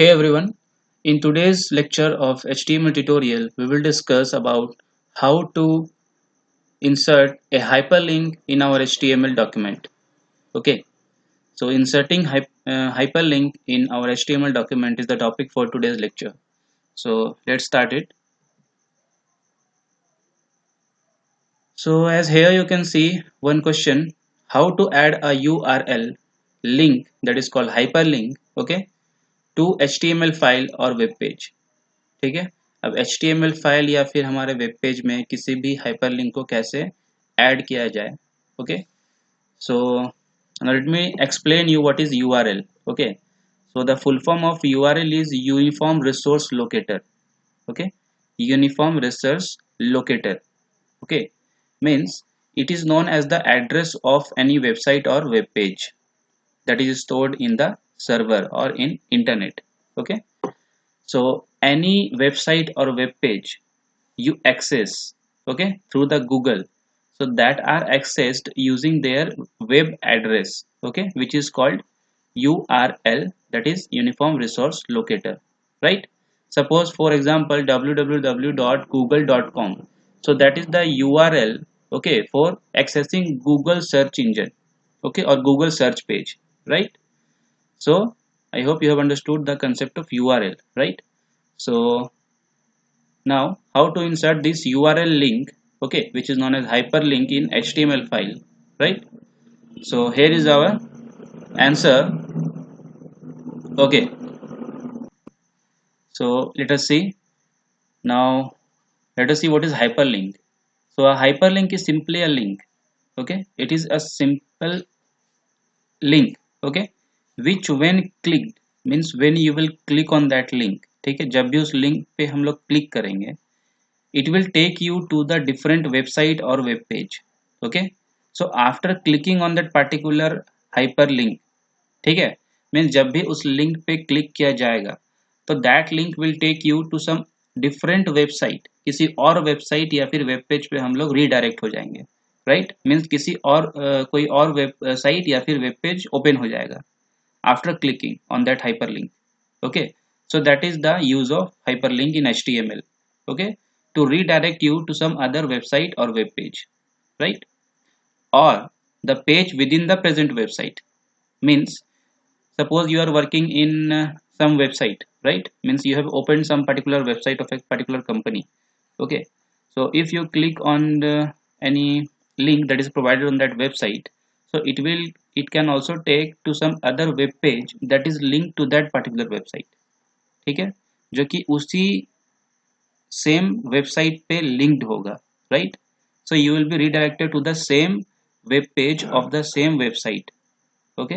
Hey everyone, in today's lecture of HTML tutorial, we will discuss about how to insert a hyperlink in our HTML document. Okay, so inserting hyperlink in our HTML document is the topic for today's lecture. So let's start it. So as here you can see one question, how to add a URL link that is called hyperlink, okay, to HTML file or web page. ठीक है, अब HTML file या फिर हमारे web page में किसी भी hyperlink को कैसे ऐड किया जाए. Okay, so let me explain you what is URL. Okay, so the full form of URL is Uniform Resource Locator. Okay, Uniform Resource Locator. Okay, means it is known as the address of any website or web page that is stored in the server or in internet. Okay, so any website or web page you access, okay, through the Google, so that are accessed using their web address, okay, which is called URL, that is Uniform Resource Locator, right? Suppose for example www.google.com, so that is the URL, okay, for accessing Google search engine, okay, or Google search page, right? So I hope you have understood the concept of URL, right? So now how to insert this URL link, okay, which is known as hyperlink in HTML file, right? So here is our answer. Okay, so let us see. Now let us see what is hyperlink. So a hyperlink is simply a link, okay, it is a simple link, okay, which when clicked, means when you will click on that link, ठीक है, जब भी उस link पे हम लोग click करेंगे, it will take you to the different website or web page. Okay, so after clicking on that particular hyperlink, ठीक है, मीन्स जब भी उस लिंक पे क्लिक किया जाएगा तो that link will take you to some different website, किसी और वेबसाइट या फिर वेब पेज पे हम लोग रीडायरेक्ट हो जाएंगे, राइट? मीन्स किसी और कोई और वेबसाइट या फिर वेब पेज ओपन हो जाएगा after clicking on that hyperlink. Okay, so that is the use of hyperlink in HTML, okay, to redirect you to some other website or web page, right? Or the page within the present website, means suppose you are working in some website, right? Means you have opened some particular website of a particular company. Okay, so if you click on any link that is provided on that website, so it can also take to some other web page that is linked to that particular website. ठीक है, जो कि उसी same website पे linked होगा, right? So you will be redirected to the same web page of the same website. Okay,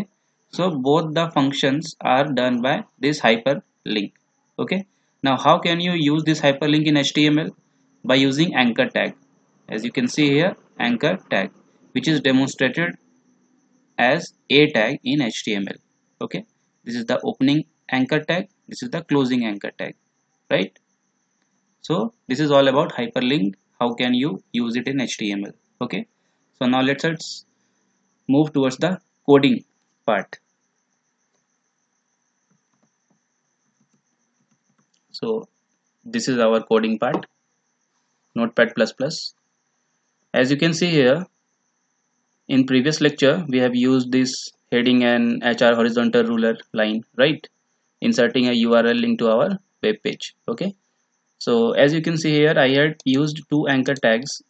so both the functions are done by this hyperlink. Okay, now how can you use this hyperlink in HTML? By using anchor tag. As you can see here, anchor tag, which is demonstrated as a tag in HTML. Okay, this is the opening anchor tag, this is the closing anchor tag, right? So this is all about hyperlink, how can you use it in HTML. Okay, so now let's move towards the coding part. So this is our coding part, Notepad++. As you can see here, in previous lecture we have used this heading and HR horizontal ruler line, right? Inserting a URL link to our web page. Okay, so as you can see here, I had used two anchor tags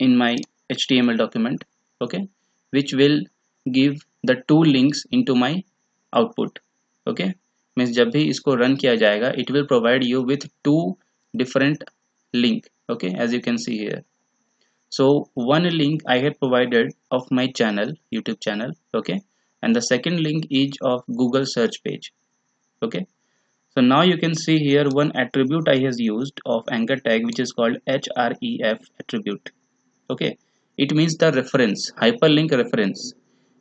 in my HTML document, okay, which will give the two links into my output. Okay, means जब भी इसको run किया जाएगा, it will provide you with two different link. Okay, as you can see here, so one link I had provided of my channel, YouTube channel, okay, and the second link is of Google search page. Okay, so now you can see here one attribute I has used of anchor tag, which is called href attribute. Okay, it means the reference, hyperlink reference,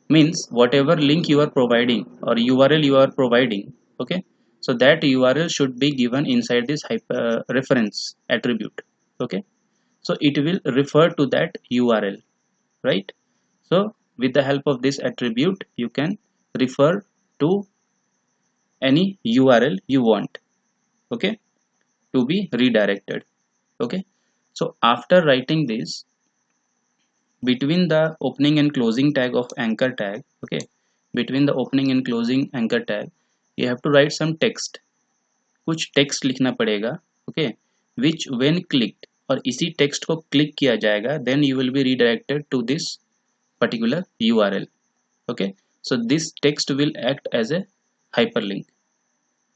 means whatever link you are providing or URL you are providing, okay, so that URL should be given inside this reference attribute. Okay, so it will refer to that URL, right? So with the help of this attribute you can refer to any URL you want, okay, to be redirected. Okay, so after writing this, between the opening and closing tag of anchor tag, okay, between the opening and closing anchor tag, you have to write some text, कुछ text लिखना पड़ेगा, okay, which when clicked, और इसी text को click किया जाएगा, then you will be redirected to this particular URL. okay, so this text will act as a hyperlink,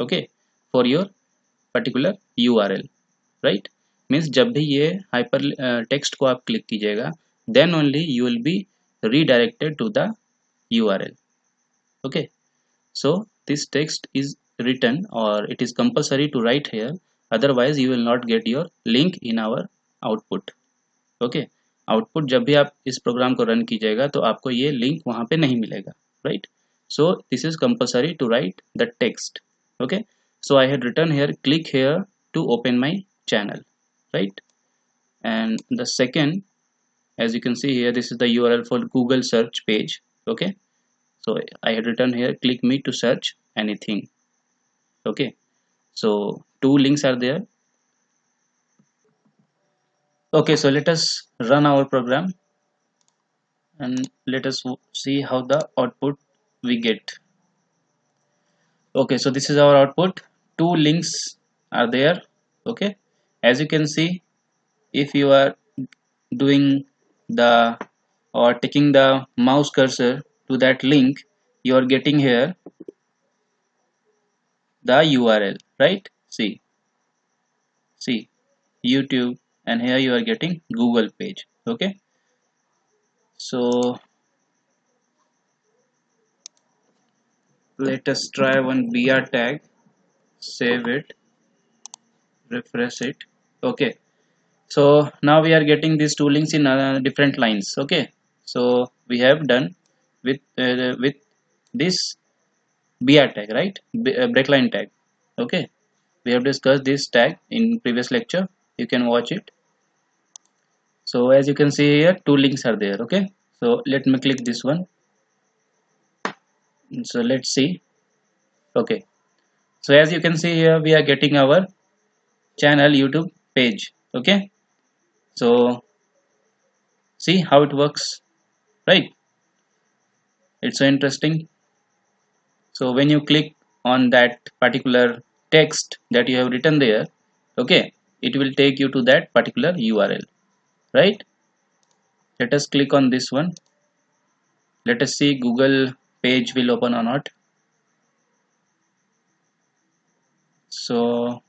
okay, for your particular URL, right? Means जब भी ये hypertext को आप क्लिक कीजिएगा, then only you will be redirected to the URL. okay, so this text is written, or it is compulsory to write here, otherwise you will not get your link in our output. okay, output जब भी आप इस programme को run कीजिएगा तो आपको ये link वहां पे नहीं मिलेगा, right? So this is compulsory to write the text. okay, so I had written here, click here to open my channel, right? And the second, as you can see here, this is the URL for Google search page. okay, so I had written here, click me to search anything. okay, so two links are there. okay, so let us run our program and let us see how the output we get. okay, so this is our output. Two links are there. okay, as you can see, if you are doing the or taking the mouse cursor to that link, you are getting here the URL, right? See YouTube, and here you are getting Google page. okay, so let us try one BR tag, save it, refresh it. okay, so now we are getting these two links in different lines. okay, so we have done with this BR tag, right? Breakline tag. okay, we have discussed this tag in previous lecture, you can watch it. so as you can see here, two links are there. okay, so let me click this one. so let's see. okay, so as you can see here, we are getting our channel YouTube page. okay, so see how it works, right? It's so interesting. so when you click on that particular text that you have written there, okay, it will take you to that particular URL, right? let us click on this one. let us see Google page will open or not. so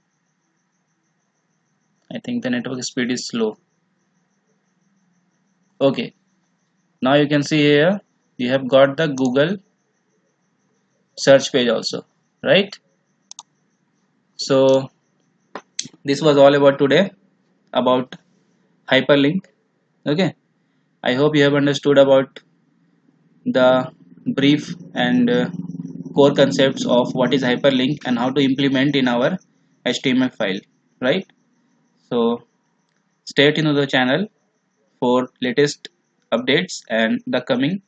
I think the network speed is slow. okay, now you can see here, you have got the Google search page also, right? so this was all about today, about hyperlink. okay, I hope you have understood about the brief and core concepts of what is hyperlink and how to implement in our HTML file, right? so stay tuned to the channel for latest updates and the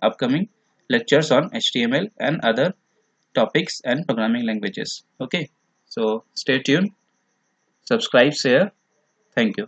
upcoming lectures on HTML and other topics and programming languages. okay, so stay tuned, subscribe, share. Thank you.